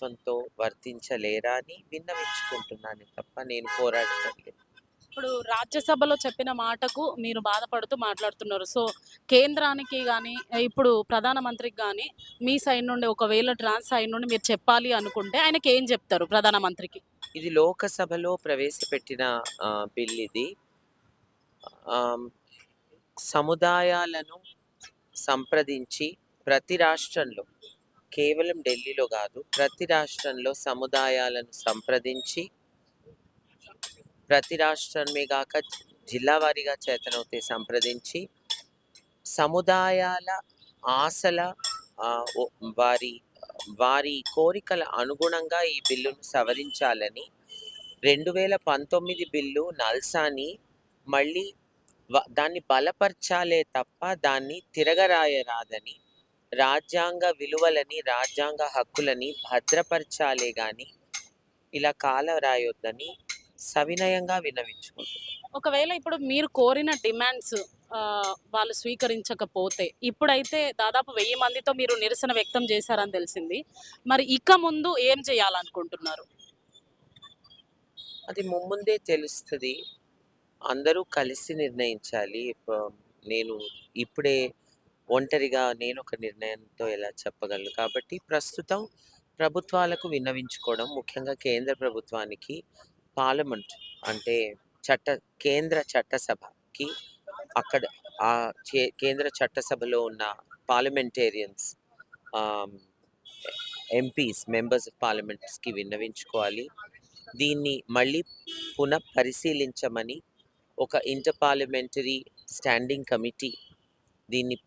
ప్రభుత్వంతో వర్తించలేరా అని విన్నవించుకుంటున్నానే తప్ప నేను పోరాడటం లేదు. ఇప్పుడు రాజ్యసభలో చెప్పిన మాటకు మీరు బాధపడుతూ మాట్లాడుతున్నారు. సో, కేంద్రానికి గాని, ఇప్పుడు ప్రధానమంత్రికి గాని, మీ సైడ్ నుండి ఒకవేళ ట్రాన్స్ సైడ్ నుండి మీరు చెప్పాలి అనుకుంటే ఆయనకేం జెప్తారు ప్రధానమంత్రికి? ఇది లోకసభలో ప్రవేశపెట్టిన బిల్ ఇది. ఆహ్, సముదాయాలను సంప్రదించి ప్రతి రాష్ట్రంలో, కేవలం ఢిల్లీలో గాదు, ప్రతి రాష్ట్రంలో సముదాయాలను సంప్రదించి, ప్రతి రాష్ట్రమే గాక జిల్లా వారీగా చేతనవుతే సంప్రదించి, సముదాయాల ఆశల ఆహ్, ఒ వారి వారి కోరికల అనుగుణంగా ఈ బిల్లును సవరించాలని 2019 బిల్లు నల్సాని మళ్ళీ దాన్ని బలపర్చాలే తప్ప దాన్ని తిరగరాయరాదని, రాజ్యాంగ విలువలని, రాజ్యాంగ హక్కులని భద్రపరచాలే గాని, ఇలా కాలరాయొద్దని సవినయంగా విన్నవించుకుంటున్నాను. ఒకవేళ ఇప్పుడు మీరు కోరిన డిమాండ్స్ వాళ్ళు స్వీకరించకపోతే, ఇప్పుడైతే దాదాపు 1000 మందితో మీరు నిరసన వ్యక్తం చేశారని తెలిసింది. మరి ఇక ముందు ఏం చేయాలనుకుంటున్నారు? అది ముమ్ముందే తెలుస్తది. అందరూ కలిసి నిర్ణయించాలి. నేను ఇప్పుడే ఒంటరిగా నేనొక నిర్ణయంతో ఎలా చెప్పగలను. కాబట్టి ప్రస్తుతం ప్రభుత్వాలకు విన్నవించుకోవడం, ముఖ్యంగా కేంద్ర ప్రభుత్వానికి పార్లమెంట్ అంటే చట్ట కేంద్ర చట్టసభకి అక్కడ కేంద్ర చట్టసభలో ఉన్న పార్లమెంటేరియన్స్, ఆహ్, ఎంపీస్, మెంబర్స్ ఆఫ్ పార్లమెంట్స్‌కి విన్నవించుకోవాలి. దీన్ని మళ్ళీ పరిశీలించమని ఒక ఇంటర్ పార్లమెంటరీ స్టాండింగ్ కమిటీ దీన్ని